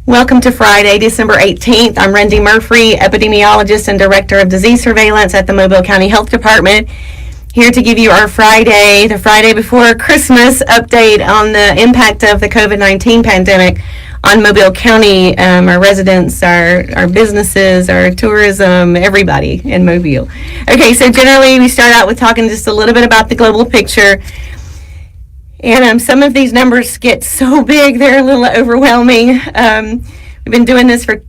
Welcome to Friday, December 18th. I'm Randy Murphy, epidemiologist and director of disease surveillance at the Mobile County Health Department, here to give you our the Friday before Christmas update on the impact of the COVID-19 pandemic on Mobile County, our residents, our businesses, our tourism, everybody in Mobile. Okay, so generally we start out with talking just a little bit about the global picture. And some of these numbers get so big, they're a little overwhelming. We've been doing this for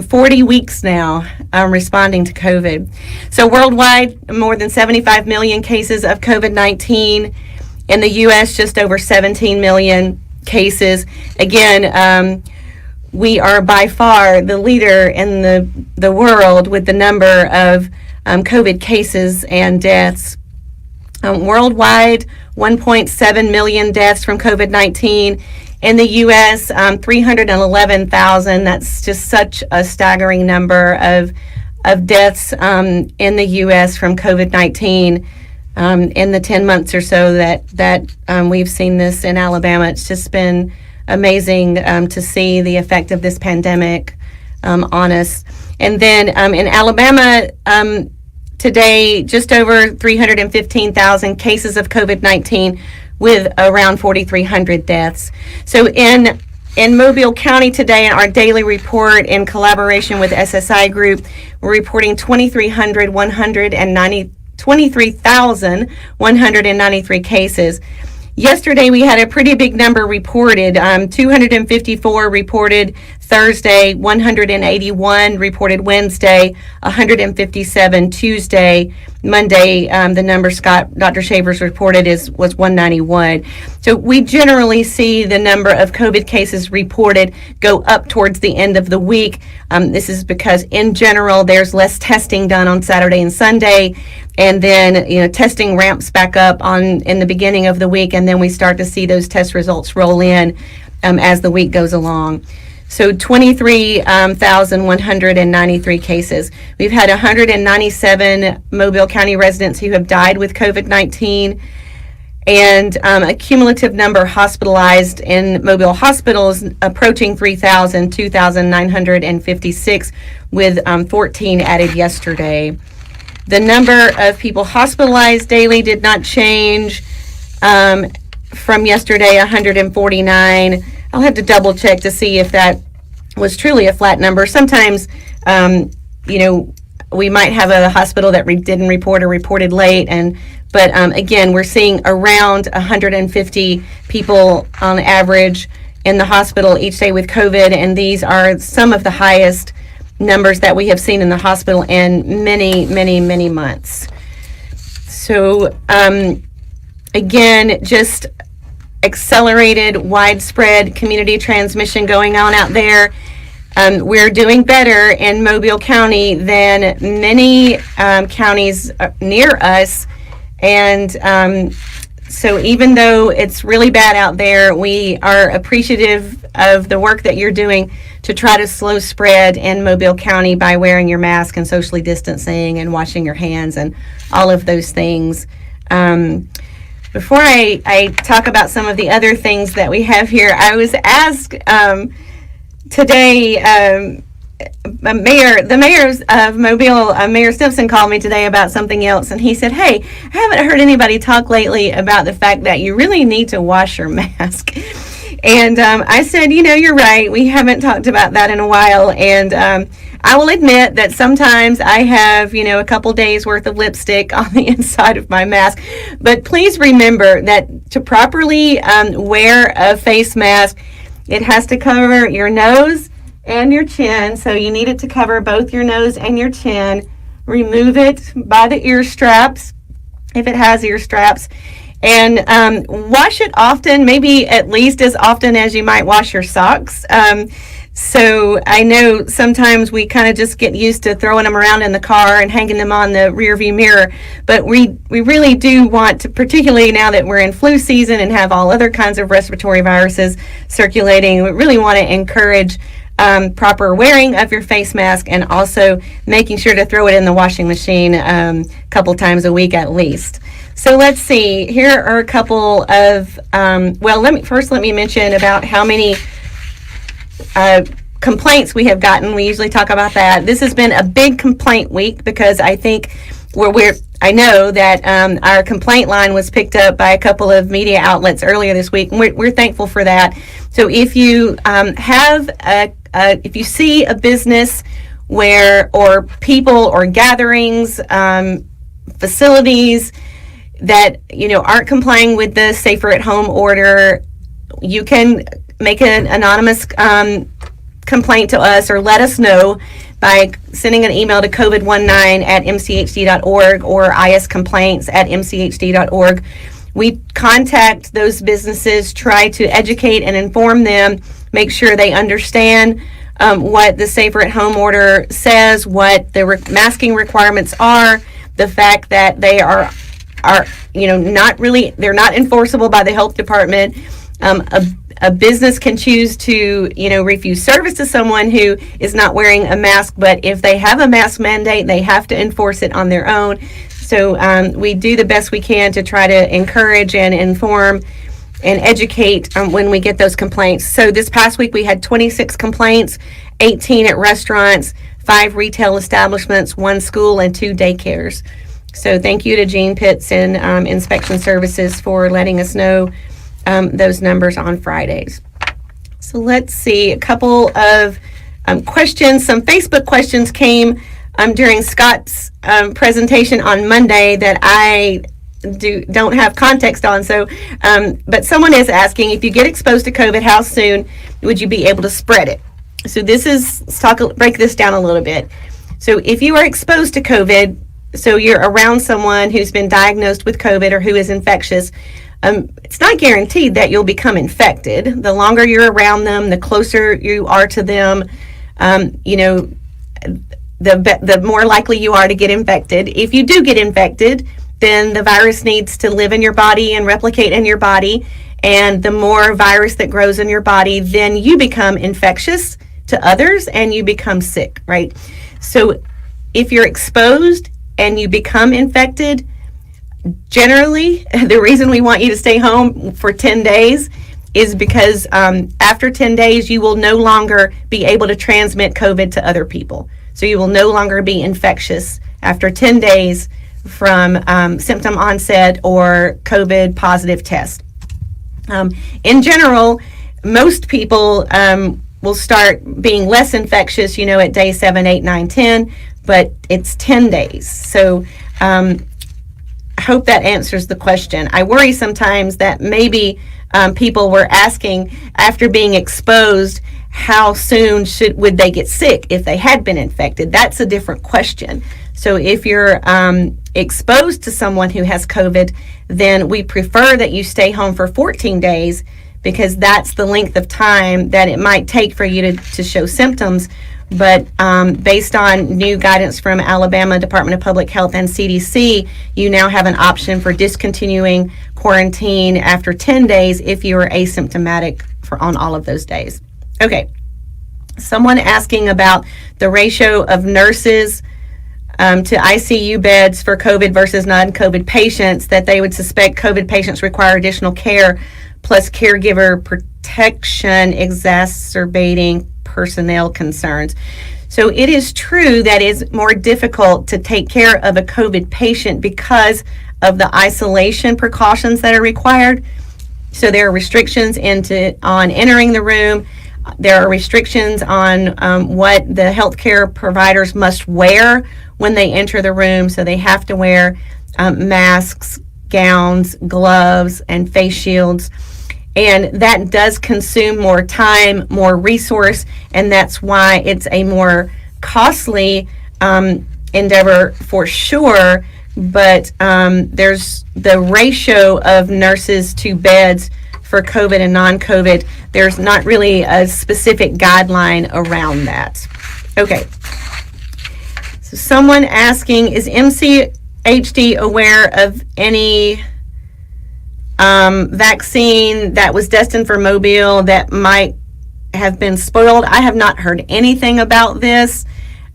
40 weeks now, responding to COVID. So worldwide, more than 75 million cases of COVID-19. In the U.S., just over 17 million cases. Again, we are by far the leader in the world with the number of COVID cases and deaths. Worldwide, 1.7 million deaths from COVID-19. In the U.S., 311,000. That's just such a staggering number of deaths in the U.S. from COVID-19 in the 10 months or so that we've seen this in Alabama. It's just been amazing to see the effect of this pandemic on us. And then in Alabama, today, just over 315,000 cases of COVID-19 with around 4,300 deaths. So in Mobile County today, in our daily report in collaboration with SSI Group, we're reporting 23,193 cases. Yesterday, we had a pretty big number reported, 254 reported Thursday, 181 reported Wednesday, 157 Tuesday. Monday, the number Dr. Shavers reported was 191. So we generally see the number of COVID cases reported go up towards the end of the week. This is because in general, there's less testing done on Saturday and Sunday. And then, testing ramps back up in the beginning of the week, and then we start to see those test results roll in as the week goes along. So 23,193 cases. We've had 197 Mobile County residents who have died with COVID-19, and a cumulative number hospitalized in Mobile hospitals approaching 3,000, 2,956, with 14 added yesterday. The number of people hospitalized daily did not change from yesterday, 149. I'll have to double check to see if that was truly a flat number. Sometimes, we might have a hospital that didn't report or reported late, but again, we're seeing around 150 people on average in the hospital each day with COVID, and these are some of the highest numbers that we have seen in the hospital in many, many, many months. So, again, just accelerated, widespread community transmission going on out there. We're doing better in Mobile County than many counties near us. And so even though it's really bad out there, we are appreciative of the work that you're doing to try to slow spread in Mobile County by wearing your mask and socially distancing and washing your hands and all of those things. Before I talk about some of the other things that we have here, I was asked today, the mayor of Mobile, Mayor Simpson, called me today about something else, and he said, "Hey, I haven't heard anybody talk lately about the fact that you really need to wash your mask." And I said, you're right. We haven't talked about that in a while. And I will admit that sometimes I have, a couple days worth of lipstick on the inside of my mask. But please remember that to properly wear a face mask, it has to cover your nose and your chin. So you need it to cover both your nose and your chin. Remove it by the ear straps, if it has ear straps. And wash it often, maybe at least as often as you might wash your socks. So I know sometimes we kind of just get used to throwing them around in the car and hanging them on the rear view mirror. But we really do want to, particularly now that we're in flu season and have all other kinds of respiratory viruses circulating, we really want to encourage proper wearing of your face mask, and also making sure to throw it in the washing machine a couple times a week at least. So let's see, here are a couple of, let me mention about how many complaints we have gotten. We usually talk about that. This has been a big complaint week because I think I know that our complaint line was picked up by a couple of media outlets earlier this week, and we're thankful for that. So if you if you see a business or people or gatherings, facilities that aren't complying with the Safer at Home order, you can make an anonymous complaint to us or let us know by sending an email to covid19@mchd.org or iscomplaints@mchd.org. We contact those businesses, try to educate and inform them, make sure they understand what the Safer at Home order says, what the masking requirements are, the fact that they are they're not enforceable by the health department. A business can choose to, refuse service to someone who is not wearing a mask, but if they have a mask mandate, they have to enforce it on their own. So we do the best we can to try to encourage and inform and educate when we get those complaints. So this past week we had 26 complaints, 18 at restaurants, 5 retail establishments, 1 school, and 2 daycares. So thank you to Gene Pitts and Inspection Services for letting us know those numbers on Fridays. So let's see, a couple of questions. Some Facebook questions came during Scott's presentation on Monday that I don't have context on. So, but someone is asking, if you get exposed to COVID, how soon would you be able to spread it? So let's break this down a little bit. So if you are exposed to COVID, so you're around someone who's been diagnosed with COVID or who is infectious, it's not guaranteed that you'll become infected. The longer you're around them, the closer you are to them, the more likely you are to get infected. If you do get infected, then the virus needs to live in your body and replicate in your body. And the more virus that grows in your body, then you become infectious to others and you become sick, right? So if you're exposed and you become infected, generally, the reason we want you to stay home for 10 days is because after 10 days, you will no longer be able to transmit COVID to other people. So you will no longer be infectious after 10 days from symptom onset or COVID positive test. In general, most people will start being less infectious, at day 7, 8, 9, 10, but it's 10 days. So I hope that answers the question. I worry sometimes that maybe people were asking after being exposed, how soon would they get sick if they had been infected? That's a different question. So if you're exposed to someone who has COVID, then we prefer that you stay home for 14 days because that's the length of time that it might take for you to show symptoms. But based on new guidance from Alabama Department of Public Health and CDC, you now have an option for discontinuing quarantine after 10 days if you are asymptomatic on all of those days. Okay, someone asking about the ratio of nurses to ICU beds for COVID versus non-COVID patients, that they would suspect COVID patients require additional care plus caregiver protection exacerbating personnel concerns. So it is true that it's more difficult to take care of a COVID patient because of the isolation precautions that are required. So there are restrictions on entering the room. There are restrictions on what the healthcare providers must wear when they enter the room. So they have to wear masks, gowns, gloves, and face shields. And that does consume more time, more resource, and that's why it's a more costly endeavor for sure. But there's the ratio of nurses to beds for COVID and non-COVID. There's not really a specific guideline around that. Okay. So someone asking, is MCHD aware of any vaccine that was destined for Mobile that might have been spoiled? I have not heard anything about this.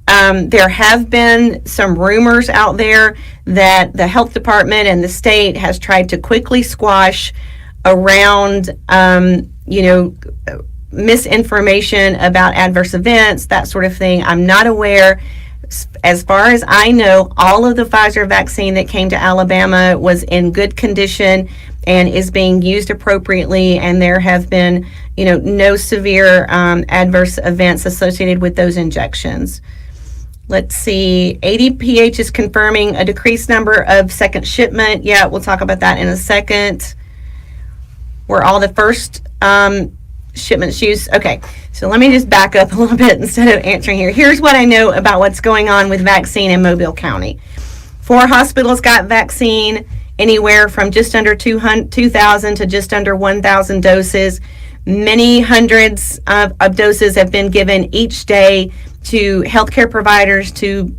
There have been some rumors out there that the health department and the state has tried to quickly squash around, misinformation about adverse events, that sort of thing. I'm not aware. As far as I know, all of the Pfizer vaccine that came to Alabama was in good condition and is being used appropriately, and there have been, no severe adverse events associated with those injections. Let's see, ADPH is confirming a decreased number of second shipment. Yeah, we'll talk about that in a second. Were all the first shipments used? Okay, so let me just back up a little bit instead of answering here. Here's what I know about what's going on with vaccine in Mobile County. 4 hospitals got vaccine, anywhere from just under 2,000 to just under 1,000 doses. Many hundreds of doses have been given each day to healthcare providers, to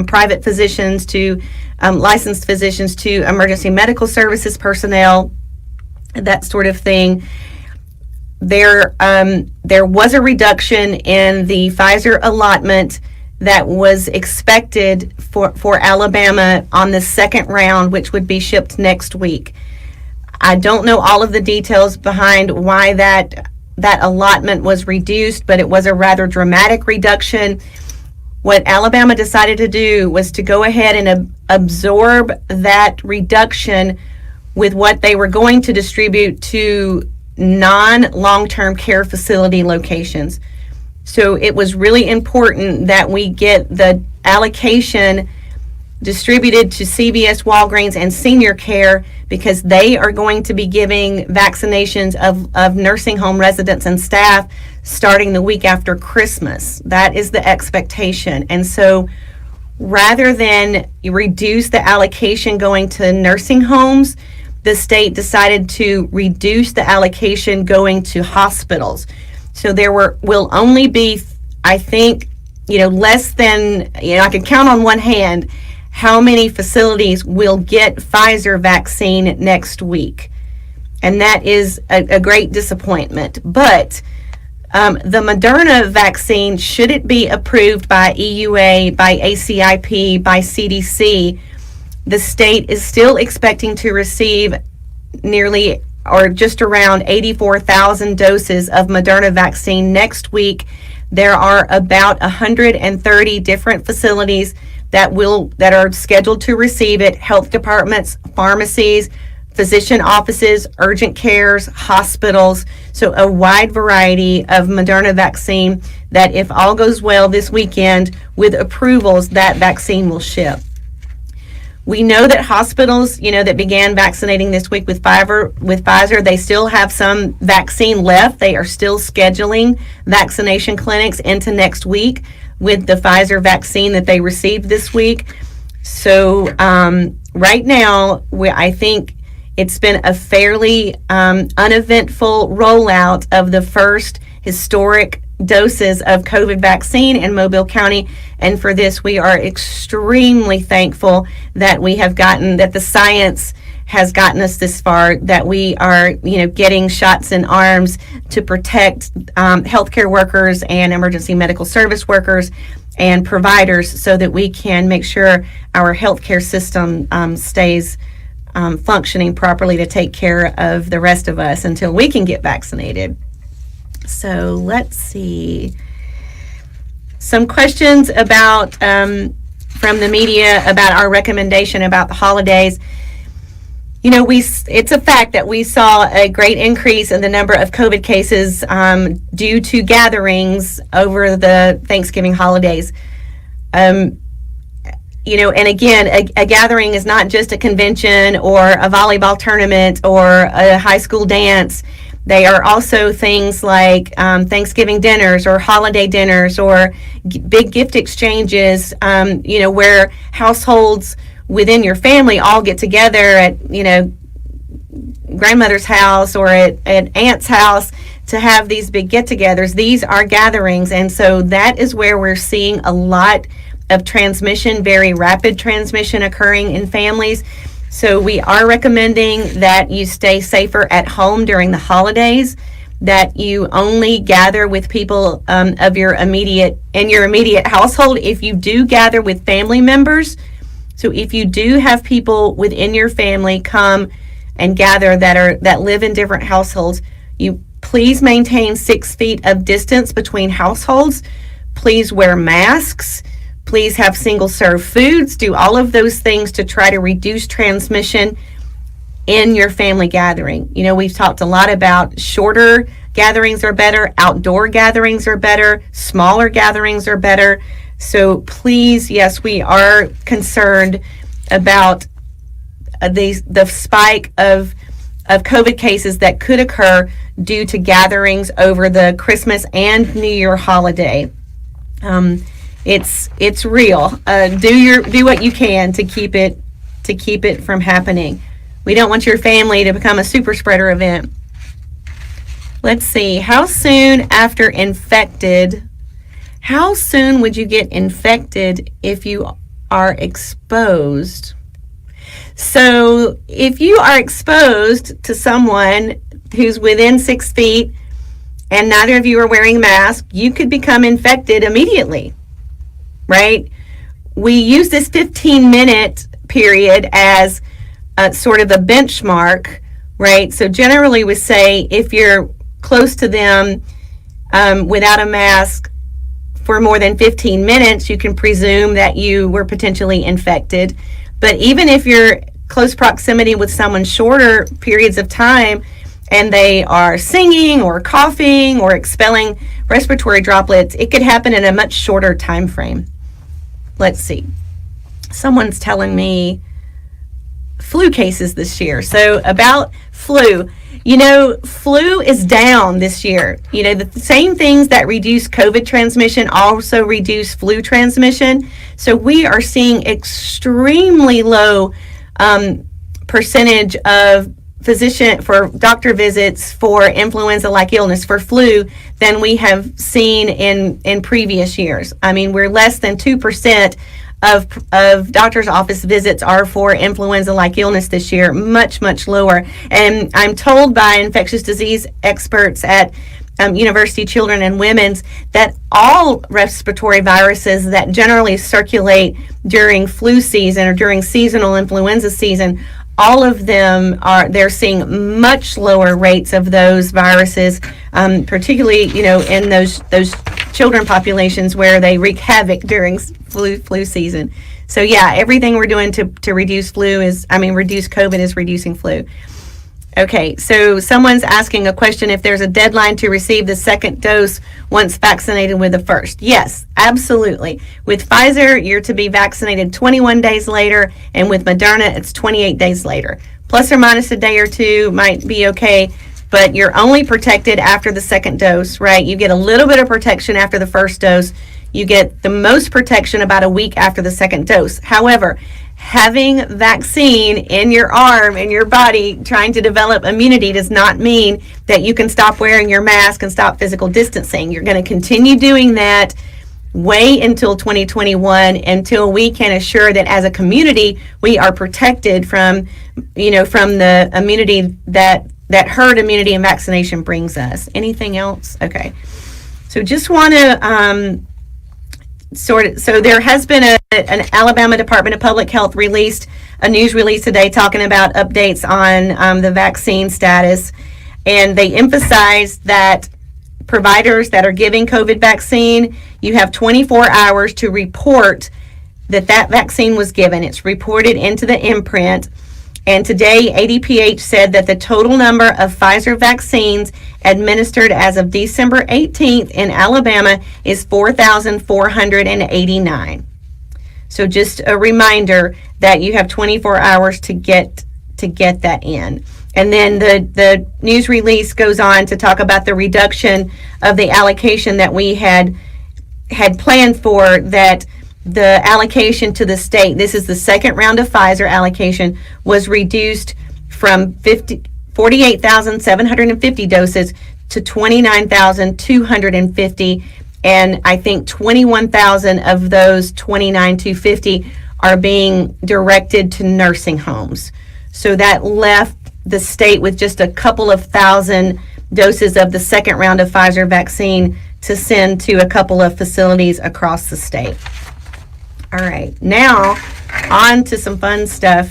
private physicians, to licensed physicians, to emergency medical services personnel, that sort of thing. There was a reduction in the Pfizer allotment that was expected for Alabama on the second round, which would be shipped next week. I don't know all of the details behind why that allotment was reduced, but it was a rather dramatic reduction. What Alabama decided to do was to go ahead and absorb that reduction with what they were going to distribute to non-long-term care facility locations. So it was really important that we get the allocation distributed to CVS, Walgreens, and senior care, because they are going to be giving vaccinations of nursing home residents and staff starting the week after Christmas. That is the expectation. And so rather than reduce the allocation going to nursing homes, the state decided to reduce the allocation going to hospitals. So there will only be, I think, less than, I can count on one hand how many facilities will get Pfizer vaccine next week. And that is a great disappointment. But the Moderna vaccine, should it be approved by EUA, by ACIP, by CDC, the state is still expecting to receive nearly or just around 84,000 doses of Moderna vaccine next week. There are about 130 different facilities that are scheduled to receive it: health departments, pharmacies, physician offices, urgent cares, hospitals. So a wide variety of Moderna vaccine that, if all goes well this weekend with approvals, that vaccine will ship. We know that hospitals, that began vaccinating this week with Pfizer, they still have some vaccine left. They are still scheduling vaccination clinics into next week with the Pfizer vaccine that they received this week. So right now, I think it's been a fairly uneventful rollout of the first historic doses of COVID vaccine in Mobile County, and for this we are extremely thankful that that the science has gotten us this far, that we are getting shots in arms to protect healthcare workers and emergency medical service workers and providers, so that we can make sure our healthcare system stays functioning properly to take care of the rest of us until we can get vaccinated. So let's see. Some questions about from the media about our recommendation about the holidays. It's a fact that we saw a great increase in the number of COVID cases due to gatherings over the Thanksgiving holidays. And again, a gathering is not just a convention or a volleyball tournament or a high school dance. They are also things like Thanksgiving dinners or holiday dinners or big gift exchanges, where households within your family all get together at, grandmother's house or at aunt's house to have these big get-togethers. These are gatherings, and so that is where we're seeing a lot of transmission, very rapid transmission occurring in families. So we are recommending that you stay safer at home during the holidays, that you only gather with people in your immediate household. If you do gather with family members, so if you do have people within your family come and gather that live in different households, you Please maintain 6 feet of distance between households. Please wear masks. Please have single-serve foods. Do all of those things to try to reduce transmission in your family gathering. You know, we've talked a lot about shorter gatherings are better, outdoor gatherings are better, smaller gatherings are better. So please, yes, we are concerned about the spike of COVID cases that could occur due to gatherings over the Christmas and New Year holiday. It's real. Do what you can to keep it from happening. We don't want your family to become a super spreader event. Let's see. How soon would you get infected if you are exposed? So if you are exposed to someone who's within 6 feet and neither of you are wearing a mask, you could become infected immediately, right? We use this 15-minute period as sort of a benchmark, right? So generally we say if you're close to them without a mask for more than 15 minutes, you can presume that you were potentially infected. But even if you're close proximity with someone shorter periods of time and they are singing or coughing or expelling respiratory droplets, it could happen in a much shorter time frame. Let's see. Someone's telling me flu cases this year. So about flu, you know, flu is down this year. You know, the same things that reduce COVID transmission also reduce flu transmission. So we are seeing extremely low percentage of doctor visits for influenza-like illness, for flu, than we have seen in previous years. I mean, we're less than 2% of doctor's office visits are for influenza-like illness this year, much, much lower. And I'm told by infectious disease experts at University Children and Women's that all respiratory viruses that generally circulate during flu season or during seasonal influenza season, all of them they're seeing much lower rates of those viruses, particularly, you know, in those children populations where they wreak havoc during flu season. So yeah, everything we're doing to reduce reduce COVID is reducing flu. Okay, so someone's asking a question if there's a deadline to receive the second dose once vaccinated with the first. Yes, absolutely. With Pfizer, you're to be vaccinated 21 days later, and with Moderna, it's 28 days later. Plus or minus a day or two might be okay, but you're only protected after the second dose, right? You get a little bit of protection after the first dose. You get the most protection about a week after the second dose. However, having vaccine in your arm, in your body, trying to develop immunity does not mean that you can stop wearing your mask and stop physical distancing. You're going to continue doing that way until 2021, until we can assure that as a community we are protected from the immunity that herd immunity and vaccination brings us. Anything else? Okay. So just want to so there has been an Alabama Department of Public Health released a news release today talking about updates on the vaccine status, and they emphasized that providers that are giving COVID vaccine, you have 24 hours to report that vaccine was given. It's reported into the imprint. And today, ADPH said that the total number of Pfizer vaccines administered as of December 18th in Alabama is 4,489. So just a reminder that you have 24 hours to get that in. And then the news release goes on to talk about the reduction of the allocation that we had planned for, that the allocation to the state, this is the second round of Pfizer allocation, was reduced from 48,750 doses to 29,250, and I think 21,000 of those 29,250 are being directed to nursing homes. So that left the state with just a couple of thousand doses of the second round of Pfizer vaccine to send to a couple of facilities across the state. All right, now on to some fun stuff.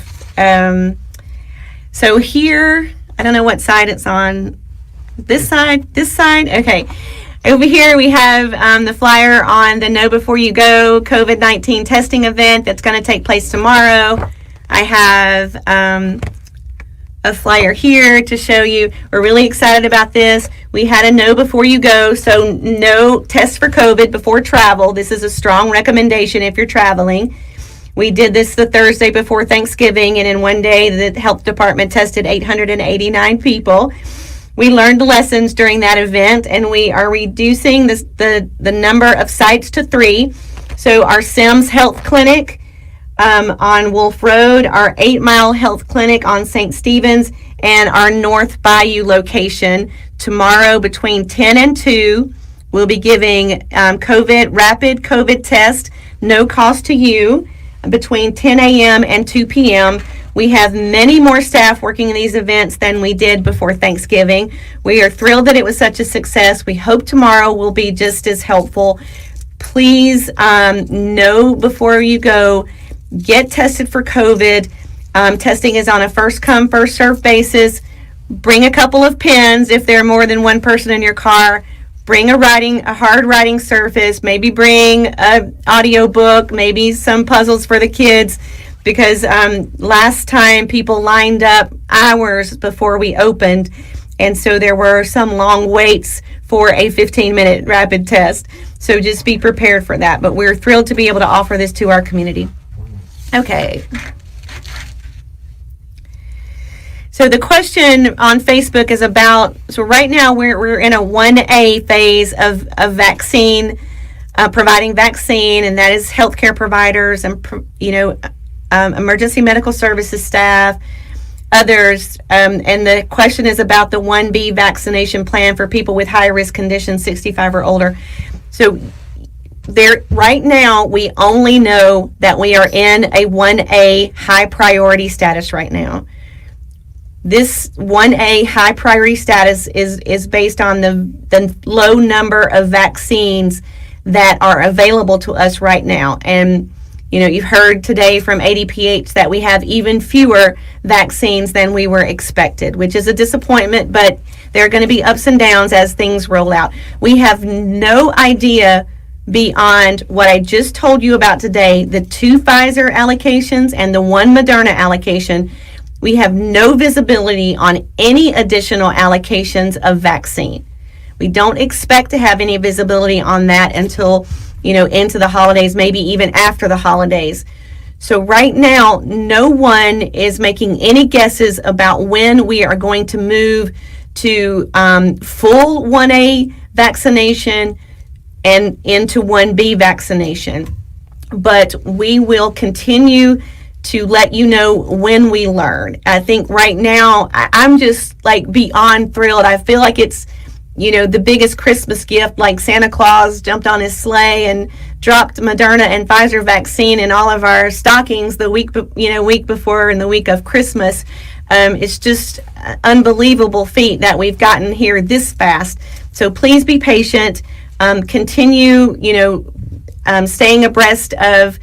So here, I don't know what side it's on. This side? Okay. Over here we have the flyer on the Know Before You Go COVID-19 testing event that's going to take place tomorrow. I have a flyer here to show you. We're really excited about this. We had a Know Before You Go, so no test for COVID before travel. This is a strong recommendation if you're traveling. We did this the Thursday before Thanksgiving, and in one day the health department tested 889 people. We learned lessons during that event, and we are reducing the number of sites to 3. So our Sims Health Clinic on Wolf Road, our 8 Mile Health Clinic on St. Stephen's, and our North Bayou location. Tomorrow between 10 and 2, we'll be giving rapid COVID test, no cost to you, between 10 a.m. and 2 p.m. We have many more staff working in these events than we did before Thanksgiving. We are thrilled that it was such a success. We hope tomorrow will be just as helpful. Please know before you go, get tested for COVID. Testing is on a first come, first served basis. Bring a couple of pens if there are more than one person in your car. Bring a hard writing surface. Maybe bring an audio book, maybe some puzzles for the kids. Because last time people lined up hours before we opened, and so there were some long waits for a 15-minute rapid test. So just be prepared for that. But we're thrilled to be able to offer this to our community. Okay. So the question on Facebook is about, so right now we're in a 1A phase of vaccine, providing vaccine, and that is healthcare providers and, emergency medical services staff, others, and the question is about the 1B vaccination plan for people with high-risk conditions, 65 or older. So right now, we only know that we are in a 1A high priority status right now. This 1A high priority status is based on the low number of vaccines that are available to us right now. And you've heard today from ADPH that we have even fewer vaccines than we were expected, which is a disappointment, but there are going to be ups and downs as things roll out. We have no idea beyond what I just told you about today, the 2 Pfizer allocations and the 1 Moderna allocation. We have no visibility on any additional allocations of vaccine. We don't expect to have any visibility on that until into the holidays, maybe even after the holidays. So right now, no one is making any guesses about when we are going to move to full 1A vaccination and into 1B vaccination. But we will continue to let you know when we learn. I think right now, I'm just beyond thrilled. I feel like it's the biggest Christmas gift, like Santa Claus jumped on his sleigh and dropped Moderna and Pfizer vaccine in all of our stockings the week before and the week of Christmas. It's just an unbelievable feat that we've gotten here this fast. So please be patient. Continue, staying abreast of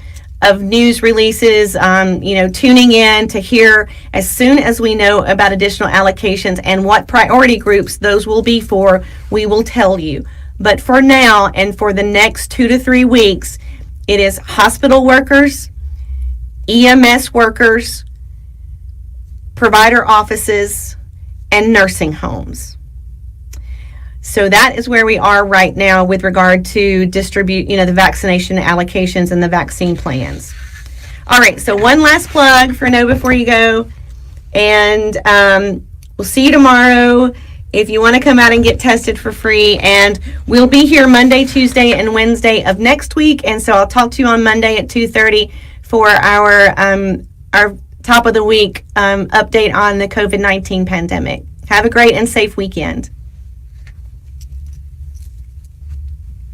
news releases, tuning in to hear as soon as we know about additional allocations and what priority groups those will be for, we will tell you. But for now and for the next 2 to 3 weeks, it is hospital workers, EMS workers, provider offices, and nursing homes. So that is where we are right now with regard to the vaccination allocations and the vaccine plans. All right, so one last plug for Know Before You Go, and we'll see you tomorrow if you want to come out and get tested for free. And we'll be here Monday, Tuesday, and Wednesday of next week. And so I'll talk to you on Monday at 2:30 for our top of the week update on the COVID-19 pandemic. Have a great and safe weekend.